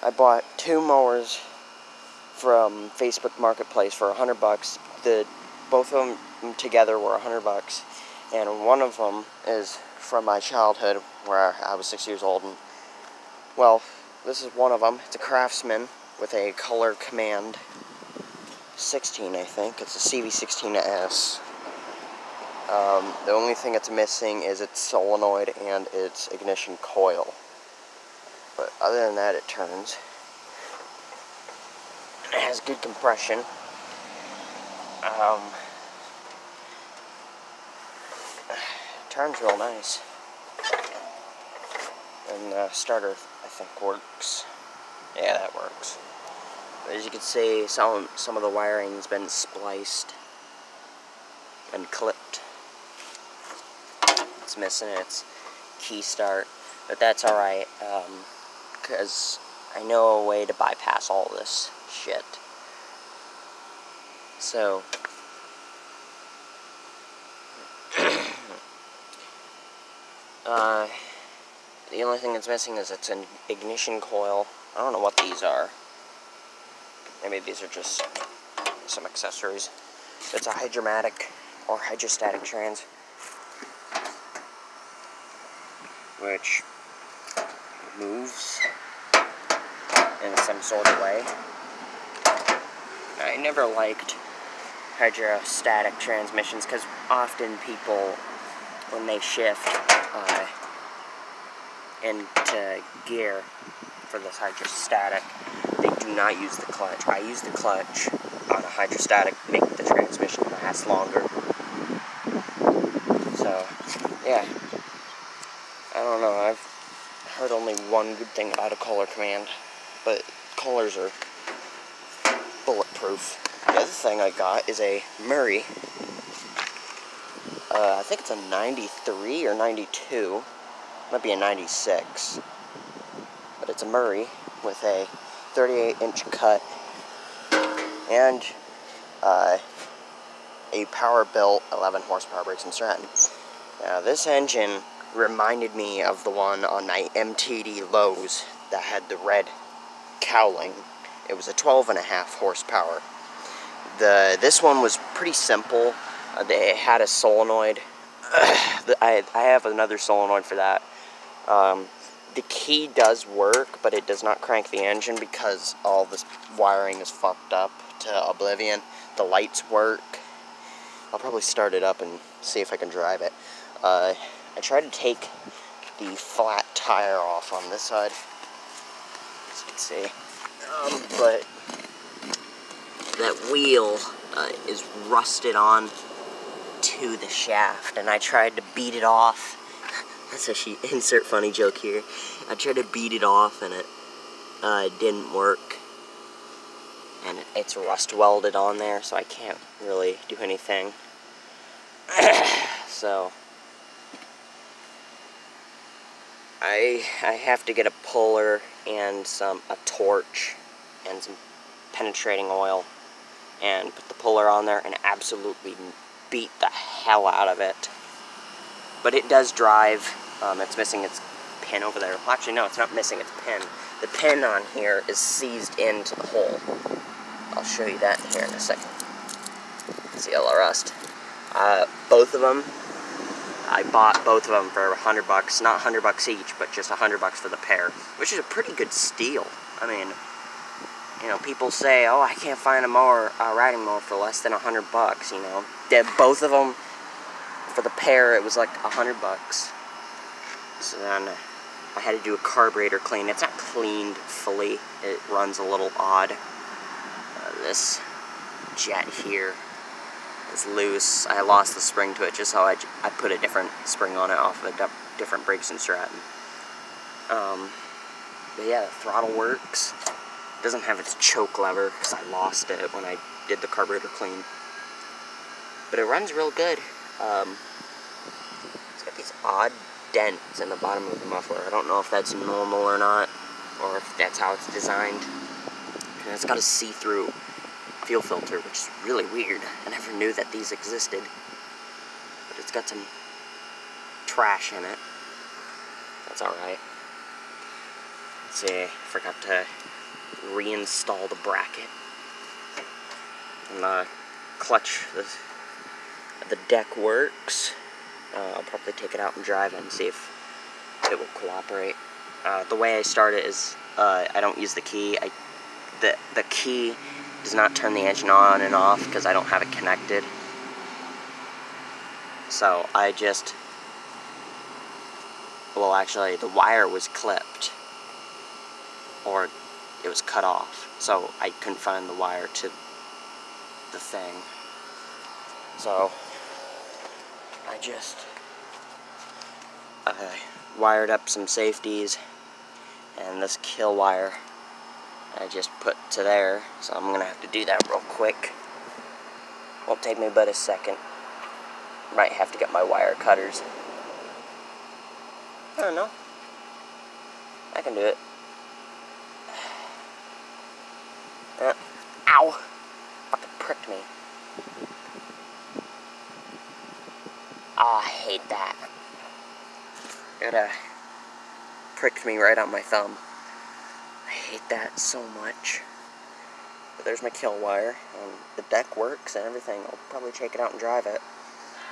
I bought 2 mowers from Facebook Marketplace for $100. Both of them together were $100, and one of them is from my childhood, where I was 6 years old. And well, this is one of them. It's a Craftsman with a color command 16, I think. It's a CV16S. The only thing it's missing is its solenoid and its ignition coil. But other than that, it turns. It has good compression. Turns real nice. And the starter, I think, works. Yeah, that works. But as you can see, some of the wiring's been spliced and clipped. It's missing its key start, but that's alright, because I know a way to bypass all this shit. So, the only thing that's missing is it's an ignition coil. I don't know what these are. Maybe these are just some accessories. It's a hydromatic or hydrostatic trans, which moves in some sort of way. I never liked hydrostatic transmissions because often people, when they shift into gear for this hydrostatic, they do not use the clutch. I use the clutch on a hydrostatic to make the transmission last longer. So, yeah. I don't know, I've heard only one good thing about a color command, but colors are bulletproof. The other thing I got is a Murray. I think it's a 93 or 92. Might be a 96. But it's a Murray with a 38-inch cut and a power-built 11 horsepower brakes and Stratton. Now, this engine reminded me of the one on my MTD Lowe's that had the red cowling. It was a 12.5 horsepower. This one was pretty simple. They had a solenoid. I have another solenoid for that. The key does work, but it does not crank the engine because all this wiring is fucked up to oblivion. The lights work. I'll probably start it up and see if I can drive it. I tried to take the flat tire off on this side, as you can see, but that wheel is rusted on to the shaft, and I tried to beat it off. That's actually, insert funny joke here. I tried to beat it off, and it didn't work, and it's rust welded on there, so I can't really do anything. So I have to get a puller and a torch and some penetrating oil and put the puller on there and absolutely beat the hell out of it. But it does drive. It's missing its pin over there. Well, actually, no, it's not missing its pin. The pin on here is seized into the hole. I'll show you that here in a second. See all the rust. Both of them, I bought both of them for $100. Not $100 each, but just $100 for the pair, which is a pretty good steal. I mean, you know, people say, oh, I can't find a riding mower for less than $100, you know. Both of them, for the pair, it was like $100. So then I had to do a carburetor clean. It's not cleaned fully. It runs a little odd. This jet here is loose. I lost the spring to it, just so I put a different spring on it off of a different brakes and Stratton. But yeah, the throttle works. It doesn't have its choke lever because I lost it when I did the carburetor clean. But it runs real good. It's got these odd dents in the bottom of the muffler. I don't know if that's normal or not, or if that's how it's designed. And it's got a see-through fuel filter, which is really weird. I never knew that these existed. But it's got some trash in it. That's alright. Let's see, I forgot to reinstall the bracket. And the clutch, the deck works. I'll probably take it out and drive it and see if it will cooperate. The way I start it is I don't use the key. The key does not turn the engine on and off because I don't have it connected. So I just, well, actually the wire was clipped, or it was cut off, so I couldn't find the wire to the thing. So I just wired up some safeties, and this kill wire I just put to there, so I'm gonna have to do that real quick. Won't take me but a second. Might have to get my wire cutters. I don't know. I can do it. Ow! Fucking pricked me. Oh, I hate that. It pricked me right on my thumb. I hate that so much. But there's my kill wire, and the deck works and everything. I'll probably take it out and drive it.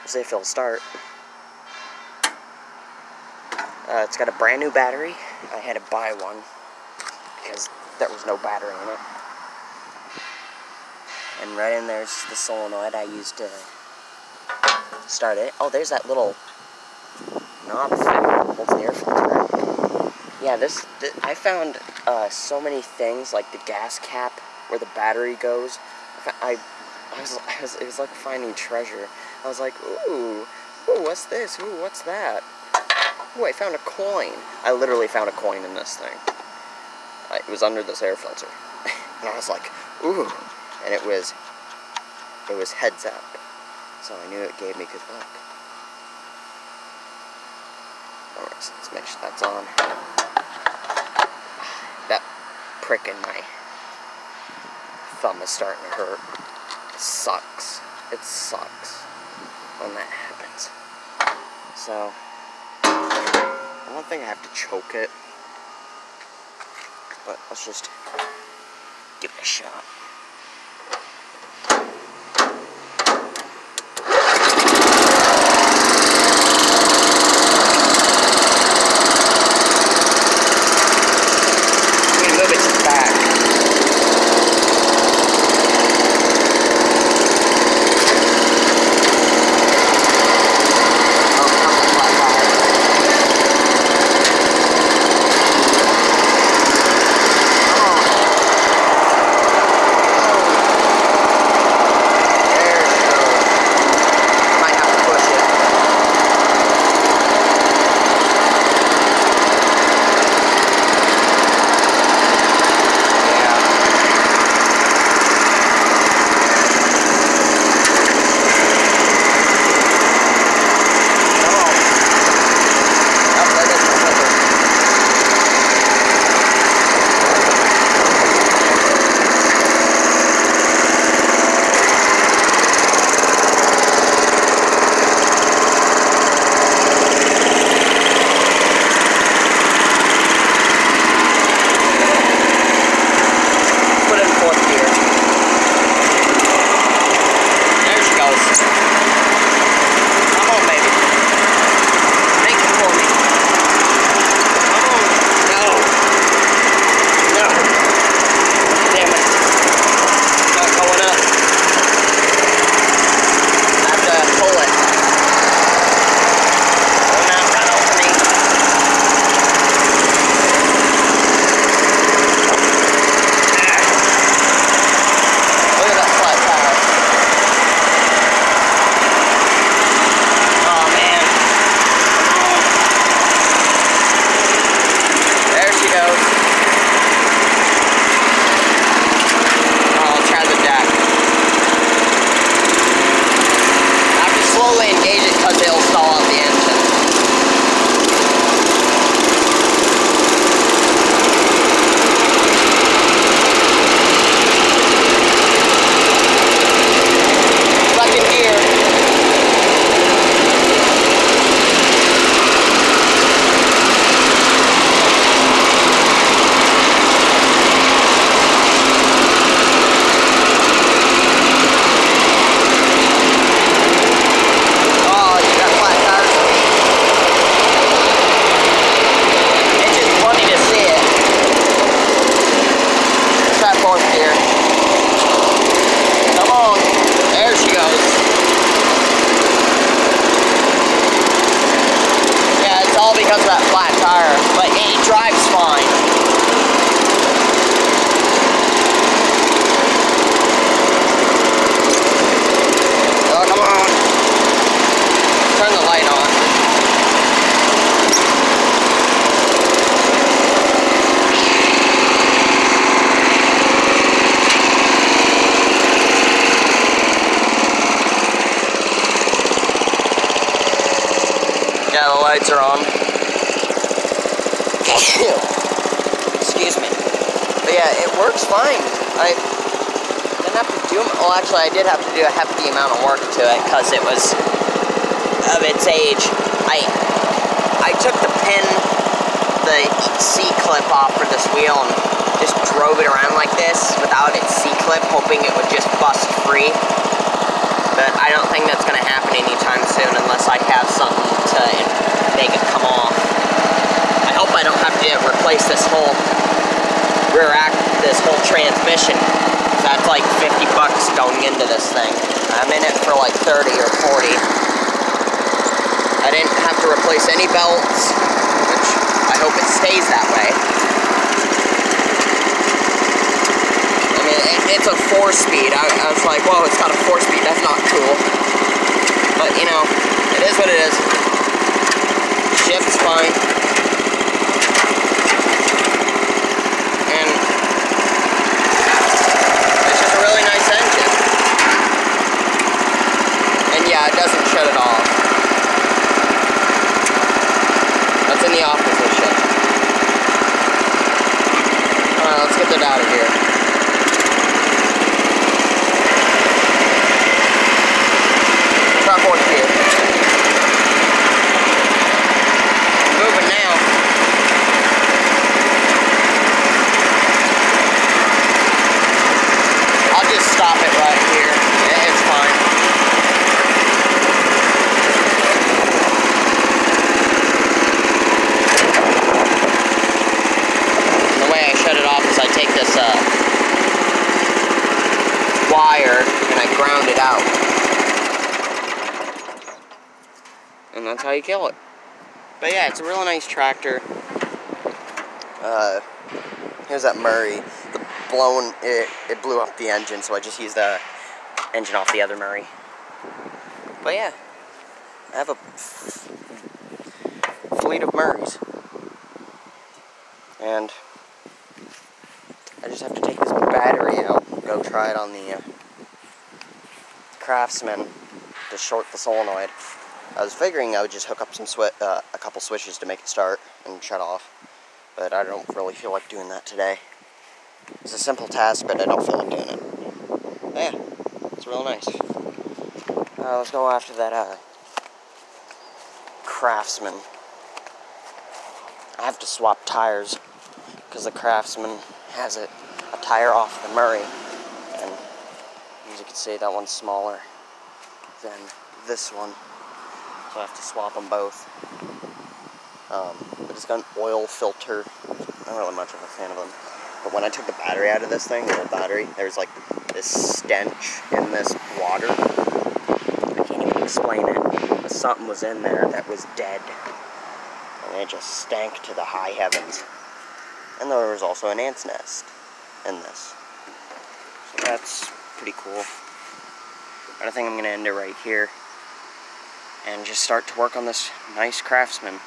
We'll see if it'll start. It's got a brand new battery. I had to buy one because there was no battery in it. And right in there's the solenoid I used to start it. Oh, there's that little knob thing that holds the air filter. Yeah, I found so many things, like the gas cap where the battery goes. It was like finding treasure. I was like, ooh, what's this? Ooh, what's that? Ooh, I found a coin. I literally found a coin in this thing. It was under this air filter. And I was like, ooh. And it was heads up. So I knew it gave me good luck. Alright, so let's make sure that's on. That prick in my thumb is starting to hurt. It sucks. It sucks when that happens. So, I don't think I have to choke it. But let's just give it a shot. yeah, it works fine. I didn't have to do, well actually I did have to do a hefty amount of work to it because it was of its age. I took the C-clip off for this wheel and just drove it around like this without its C-clip, hoping it would just bust free. But I don't think that's going to happen anytime soon unless I have something to make it come off. I hope I don't have to replace this whole this whole transmission. That's like 50 bucks going into this thing. I'm in it for like 30 or 40. I didn't have to replace any belts, which I hope it stays that way. I mean, it's a 4-speed. I was like, whoa, it's got a 4-speed. That's not cool. But, you know, it is what it is. Shift's fine. And it's just a really nice engine. And yeah, it doesn't shut it off. That's in the off position. Alright, let's get that out of here. Try 4th gear. Moving now. I'll just stop it right here. It's fine. The way I shut it off is I take this wire and I ground it out. And that's how you kill it. But yeah, it's a really nice tractor. Here's that Murray. It blew up the engine, so I just used the engine off the other Murray. But yeah, I have a fleet of Murrays. And I just have to take this battery out and go try it on the Craftsman to short the solenoid. I was figuring I would just hook up some a couple switches to make it start and shut off, but I don't really feel like doing that today. It's a simple task, but I don't feel like doing it. But yeah, it's real nice. Let's go after that Craftsman. I have to swap tires because the Craftsman has a tire off the Murray, and as you can see, that one's smaller than this one. So I have to swap them both. But it's got an oil filter. I'm not really much of a fan of them. But when I took the battery out of this thing, the old battery, there was like this stench in this water. I can't even explain it. But something was in there that was dead. And it just stank to the high heavens. And there was also an ant's nest in this. So that's pretty cool. But I think I'm going to end it right here and just start to work on this nice Craftsman.